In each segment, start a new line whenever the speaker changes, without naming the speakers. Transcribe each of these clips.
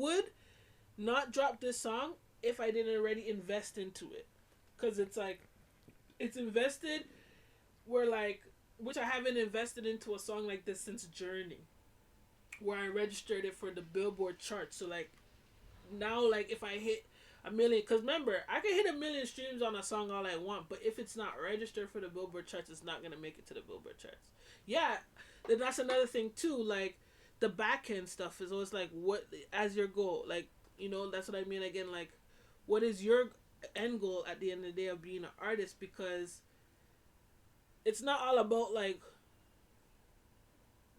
would not drop this song if I didn't already invest into it, because it's like it's invested where like which I haven't invested into a song like this since Journey, where I registered it for the Billboard chart. So like now, like if I hit a million, because remember I can hit a million streams on a song all I want, but if it's not registered for the Billboard charts, it's not gonna make it to the Billboard charts. Yeah, then that's another thing too. Like the back end stuff is always like what as your goal. Like that's what I mean again. Like what is your end goal at the end of the day of being an artist? Because it's not all about like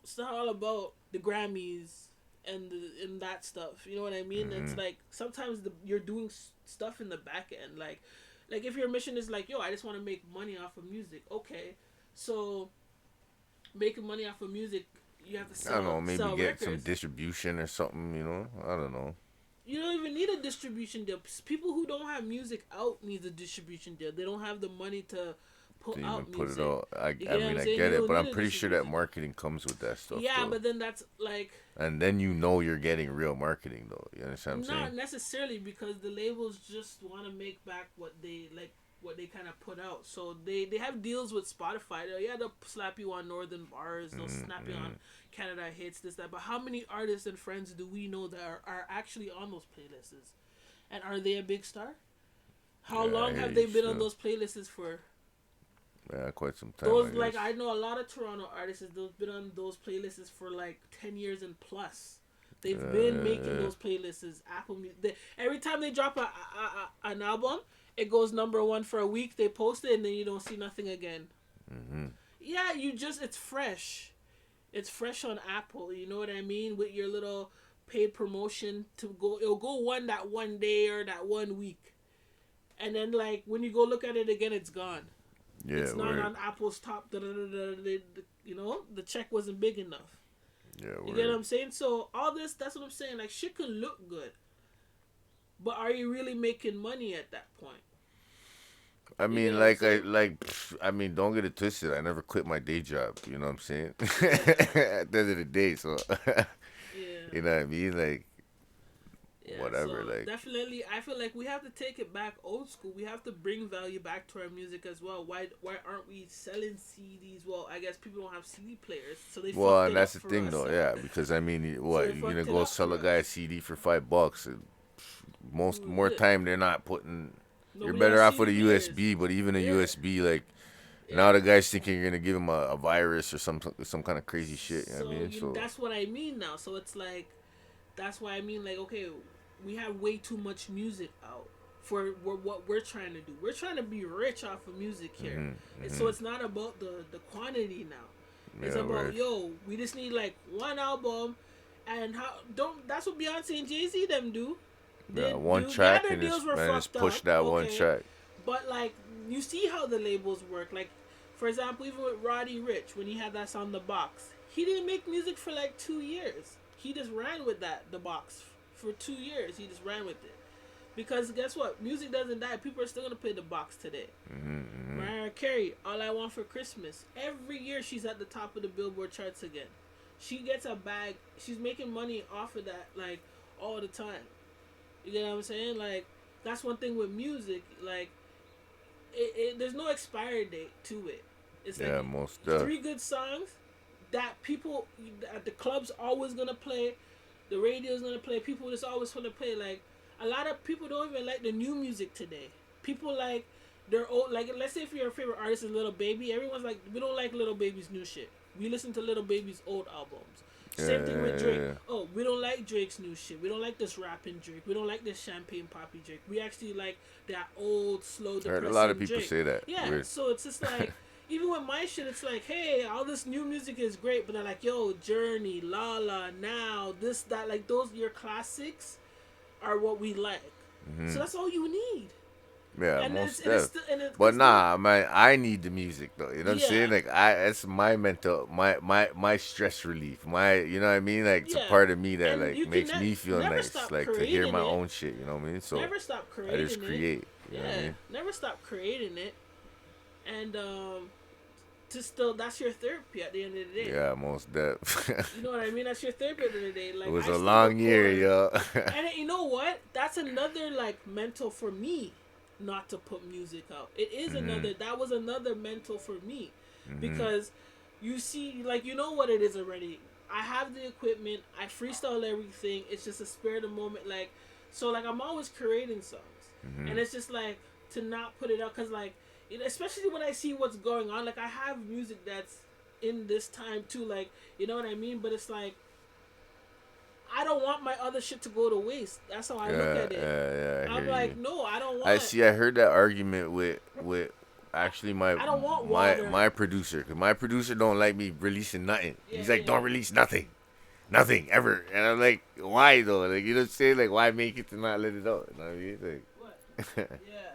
it's not all about the Grammys and that stuff. You know what I mean? Mm-hmm. It's like sometimes you're doing stuff in the back end. Like if your mission is like, yo, I just want to make money off of music. Okay, so making money off of music, you have to sell.
I don't know, maybe get
records.
Some distribution or something. I don't know.
You don't even need a distribution deal. People who don't have music out need a distribution deal. They don't have the money to put out music.
Put it out. I mean, I get it, but I'm pretty sure that marketing comes with that stuff.
Yeah, though. But then that's like.
And then you're getting real marketing, though. You understand what I'm saying?
Not necessarily, because the labels just want to make back what they kind of put out. So they have deals with Spotify. They'll slap you on Northern Bars. They'll snap you on Canada Hits, this, that. But how many artists and friends do we know that are actually on those playlists? And are they a big star? How long have they been on those playlists for?
Yeah, quite some time.
I know a lot of Toronto artists. They've been on those playlists for like 10 years and plus. They've been making those playlists. Apple Music. Every time they drop an album, it goes #1 for a week. They post it and then you don't see nothing again. Mm-hmm. Yeah, it's fresh. It's fresh on Apple. You know what I mean? With your little paid promotion it'll go that one day or that 1 week, and then like when you go look at it again, it's gone. Yeah, it's not on Apple's top. The check wasn't big enough. Yeah, you get what I'm saying? So all this, that's what I'm saying. Like shit can look good, but are you really making money at that point?
I mean, I mean, don't get it twisted. I never quit my day job. You know what I'm saying? At the end of the day, so you know what I mean, like. Yeah, whatever,
so definitely, I feel like we have to take it back old school. We have to bring value back to our music as well. Why aren't we selling CDs? Well, I guess people don't have CD players, so they.
Well, and that's the thing, though. Yeah, because I mean, you're gonna go sell a guy a CD for $5? And more time they're not putting. You're better off with a USB, but even a USB, like. Yeah. Now the guy's thinking you're gonna give him a virus or some kind of crazy shit. You know what I mean? So
that's what I mean now. So it's like, that's why I mean, like, okay, we have way too much music out for what we're trying to do. We're trying to be rich off of music here. Mm-hmm. And so it's not about the quantity now. It's about, we just need like one album, and that's what Beyonce and Jay-Z them do.
One track and just push that one track.
But like, you see how the labels work. Like, for example, even with Roddy Ricch, when he had that song The Box, he didn't make music for like 2 years. He just ran with The Box for 2 years. He just ran with it. Because guess what? Music doesn't die. People are still going to play The Box today. Mm-hmm. Mariah Carey, All I Want for Christmas. Every year she's at the top of the Billboard charts again. She gets a bag. She's making money off of that, like, all the time. You get what I'm saying? Like, that's one thing with music. Like, there's no expiry date to it. It's like
most
3 good songs that people at the club's always gonna play, the radio's gonna play. People just always gonna play. Like a lot of people don't even like the new music today. People like their old. Like let's say if your favorite artist is Lil Baby, everyone's like, we don't like Lil Baby's new shit. We listen to Lil Baby's old albums. Same thing with Drake. Oh, we don't like Drake's new shit. We don't like this rapping Drake. We don't like this champagne poppy Drake. We actually like that old, slow, depressing Drake.
A lot of people say that.
Yeah, weird. So it's just like, even with my shit, it's like, hey, all this new music is great, but they're like, yo, Journey, Lala, Now, this, that, like those, your classics are what we like. Mm-hmm. So that's all you need.
Yeah, most definitely. But nah, man, I need the music though. You know what I'm saying? Like it's my mental, my stress relief. You know what I mean? Like it's a part of me that like makes me feel nice, like to hear my own shit. You know what I mean? So
never stop creating
I just create. You know what I mean?
Never stop creating it. And to still, that's your therapy at the end of the day.
Yeah, most def.
You know what I mean? That's your therapy at the end of the day. Like,
it was a long year, yo.
And you know what? That's another like mental for me, not to put music out. It is another. That was another mental for me, because you see, like, you know what it is already. I have the equipment. I freestyle everything. It's just a spare of the moment. Like, so like I'm always creating songs, and it's just like to not put it out because like, especially when I see what's going on. Like I have music that's in this time too. Like, you know what I mean? But it's like I don't want my other shit to go to waste. That's how I look at it. I'm like, no, I don't want.
I see. I heard that argument with actually my
I don't want
my producer, because my producer don't like me releasing nothing. He's like, don't release nothing ever. And I'm like, why though? Like, you know what I'm saying? Like, why make it to not let it out? You know what I mean? Like,
what? Yeah.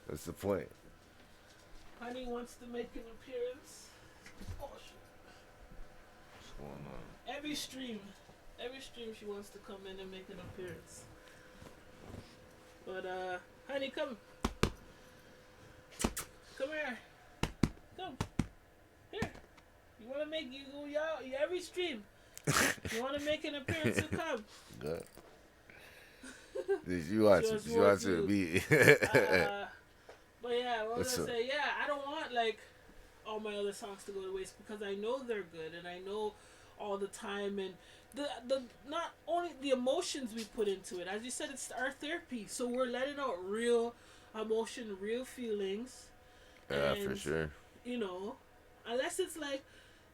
What's the point?
Honey wants to make an appearance. Oh shit.
What's going on?
Every stream she wants to come in and make an appearance. But honey, come here. Come here. You wanna make you every stream. You wanna make an appearance? So come.
Good. She wants to be.
But yeah, what was I say? Yeah, I don't want like all my other songs to go to waste because I know they're good and I know all the time and the not only the emotions we put into it. As you said, it's our therapy, so we're letting out real emotion, real feelings.
Yeah,
and,
for sure.
You know, unless it's like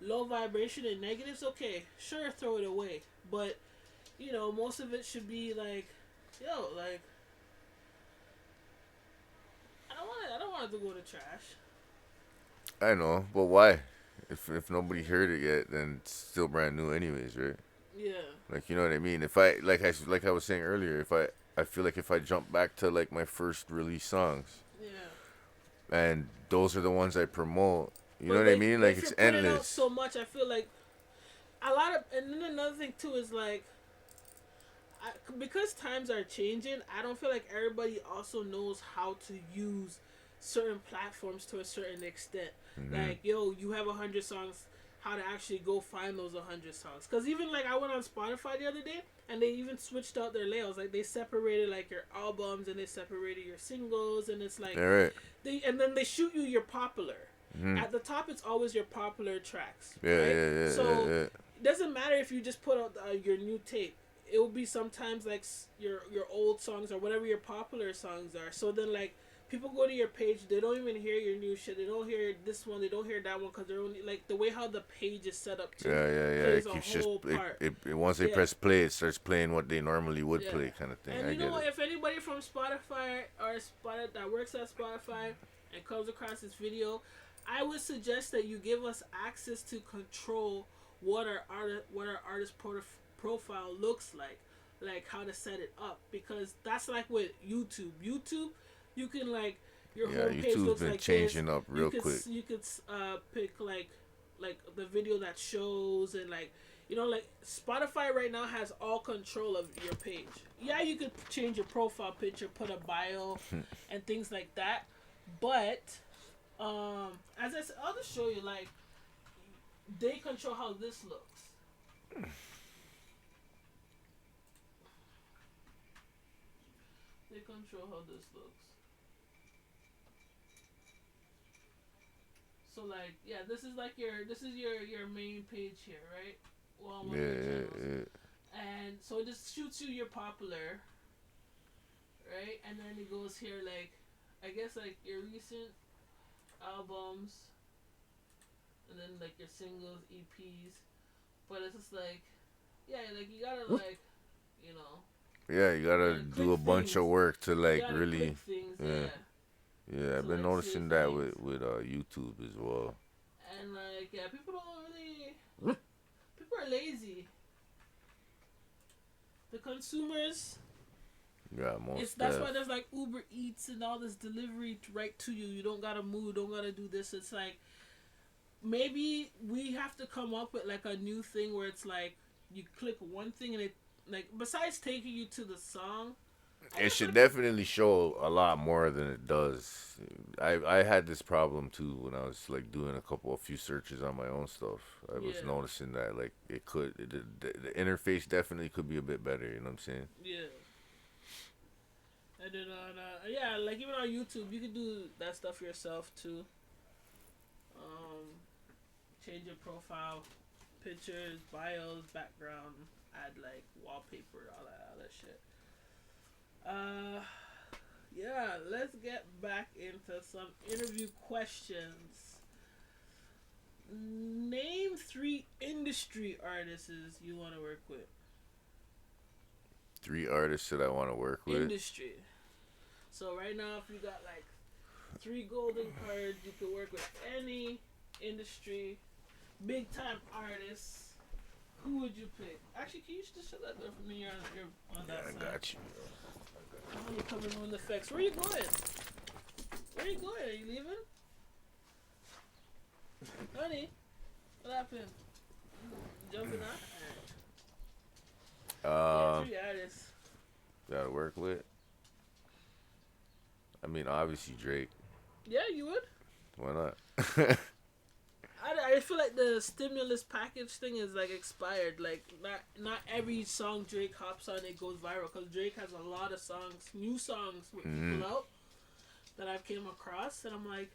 low vibration and negatives, okay, sure, throw it away. But you know, most of it should be like, yo, like. I don't want it to go to trash.
I know, but why? If nobody heard it yet, then it's still brand new anyways, right?
Yeah.
Like, you know what I mean? If I like I was saying earlier, I feel like if I jump back to like my first release songs,
yeah,
and those are the ones I promote, you know what I mean? Like, it's endless. Out
so much, I feel like a lot of, and then another thing too is like, because times are changing, I don't feel like everybody also knows how to use certain platforms to a certain extent. Like, yo, you have 100 songs, how to actually go find those 100 songs. Because even like I went on Spotify the other day and they even switched out their layouts. Like they separated like your albums and they separated your singles, and it's like and then they shoot you your popular. At the top it's always your popular tracks.
Yeah.
So it doesn't matter if you just put out your new tape. It will be sometimes like your old songs or whatever your popular songs are. So then like people go to your page, they don't even hear your new shit. They don't hear this one. They don't hear that one because they're only like the way how the page is set up. Too,
It keeps just once they press play, it starts playing what they normally would play, kind of thing.
And you know what? If anybody from Spotify or that works at Spotify and comes across this video, I would suggest that you give us access to control what our artist profile looks like how to set it up, because that's like with YouTube, you can like your homepage
YouTube's
looks
been
like
changing
this.
up real quick.
You could pick like the video that shows, and like, you know, like Spotify right now has all control of your page. Yeah, you could change your profile picture, put a bio and things like that, but as I said, I'll just show you, like, they control how this looks. They control how this looks. So like, yeah, this is your main page here, right? Well, yeah. And so it just shoots you your popular, right? And then it goes here, like, I guess like your recent albums, and then like your singles, EPs. But it's just like, yeah, like you gotta like, you know.
Yeah, you gotta do a bunch of work to like really. Yeah, I've been noticing that with YouTube as well.
And like, yeah, people are lazy. The consumers.
Yeah,
that's why there's like Uber Eats and all this delivery right to you. You don't gotta move, don't gotta do this. It's like, maybe we have to come up with like a new thing where it's like you click one thing and it, like, besides taking you to the song,
It should definitely show a lot more than it does. I had this problem too when I was like doing a few searches on my own stuff. I was noticing that like the interface definitely could be a bit better. You know what I'm saying?
Yeah. And then like even on YouTube, you can do that stuff yourself too. Change your profile, pictures, bios, background, add like wallpaper, all that shit. Yeah, let's get back into some interview questions. Name 3 industry artists you want to work with.
3 artists that I want to work with.
Industry. So right now, if you got like 3 golden cards, you could work with any industry, big time artists. Who would you pick? Actually, can you just shut that door for me? You're on that side.
I got you.
Oh, you're covering with the effects. Where are you going? Where are you going? Are you leaving? Honey, what happened? Jumping out? 3 artists.
Gotta work with. I mean, obviously Drake.
Yeah, you would.
Why not?
I feel like the stimulus package thing is like expired. Like not every song Drake hops on it goes viral, because Drake has a lot of songs, new songs with people out that I've came across, and I'm like,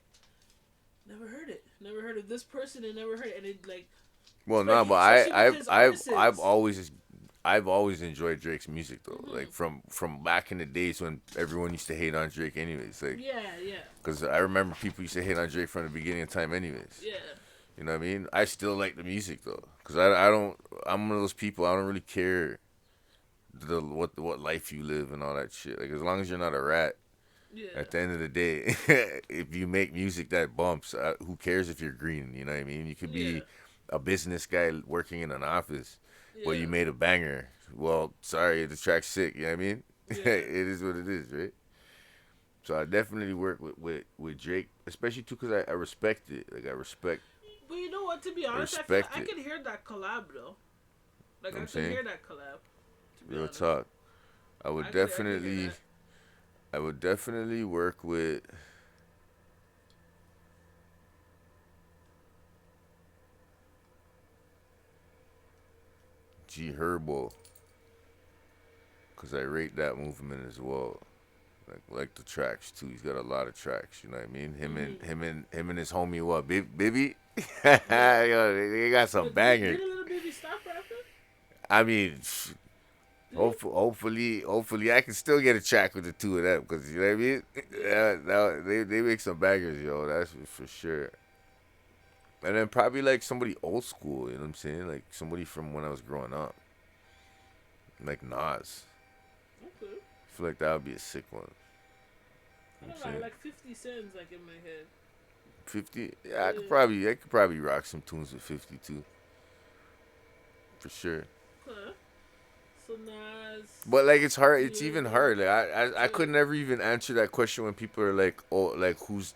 never heard of this person, and never heard it, and it like.
Well, no, but I've always enjoyed Drake's music though. Mm-hmm. Like from back in the days when everyone used to hate on Drake, anyways. Like
yeah.
Because I remember people used to hate on Drake from the beginning of time, anyways.
Yeah.
You know what I mean? I still like the music though, because I'm one of those people. I don't really care what life you live and all that shit. Like as long as you're not a rat. Yeah. At the end of the day, if you make music that bumps, who cares if you're green? You know what I mean? You could be a business guy working in an office, but you made a banger. Well, sorry, the track's sick. You know what I mean? Yeah. It is what it is, right? So I definitely work with Drake, especially too because I respect it. Like I respect.
But you know what? To be honest, I can hear that collab though. Like I can hear that collab.
Real talk. I would definitely work with. G Herbo, because I rate that movement as well. Like the tracks too. He's got a lot of tracks. You know what I mean? Him and his homie what? Baby? Yo, they got some bangers.
Did a little baby stop rapping?
I mean, hopefully I can still get a track with the 2 of them, because you know what I mean? They make some bangers, yo. That's for sure. And then probably like somebody old school. You know what I'm saying? Like somebody from when I was growing up. Like Nas.
Okay.
I feel like that would be a sick one.
I don't know, like 50 Cent's like in my head.
50? Yeah, I could probably rock some tunes with 50 too. For sure.
Okay. So Nas.
But like it's hard. It's even hard. Like I could never even answer that question when people are like, oh, like who's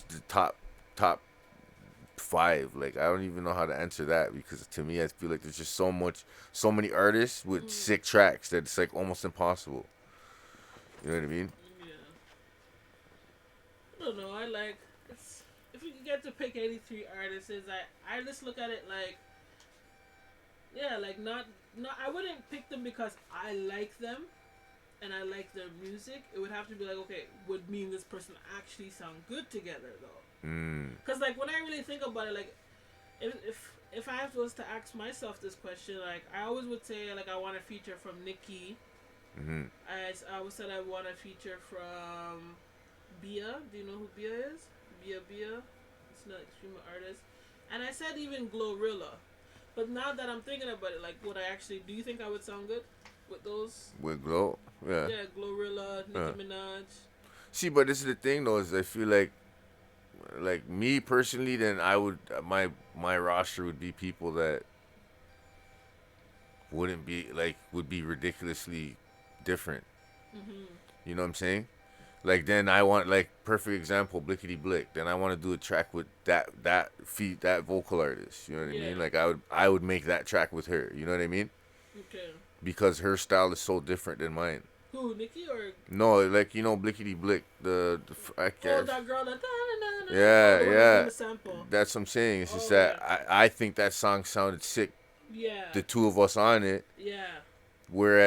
the top 5? Like I don't even know how to answer that, because to me I feel like there's just so many artists with sick tracks that it's like almost impossible. You know what I mean?
I don't know. If you can get to pick 83 artists, I just look at it like, like not I wouldn't pick them because I like them and I like their music. It would have to be like, okay, would me and this person actually sound good together though? Because like when I really think about it, like if I was to ask myself this question, like I always would say like I want a feature from Nicki. I always said I want a feature from Bia. Do you know who Bia is? Bia. It's not extreme artist. And I said even Glorilla. But now that I'm thinking about it, like do you think I would sound good with those?
With Glow? Yeah.
Yeah, Glorilla, Nicki Minaj.
See, but this is the thing though, is I feel like me personally, then I would my roster would be people that would be ridiculously different. You know what I'm saying? Like then I want, like, perfect example, Blickety Blick. Then I want to do a track with that vocal artist. You know what I mean? Like I would make that track with her. You know what I mean?
Okay.
Because her style is so different than mine.
Who, Nicki or?
No, like Blickety Blick. I can't.
Oh, that girl. That.
Yeah, yeah.
The sample.
That's what I'm saying. It's just that I think that song sounded sick.
Yeah.
The two of us on it.
Yeah.
Whereas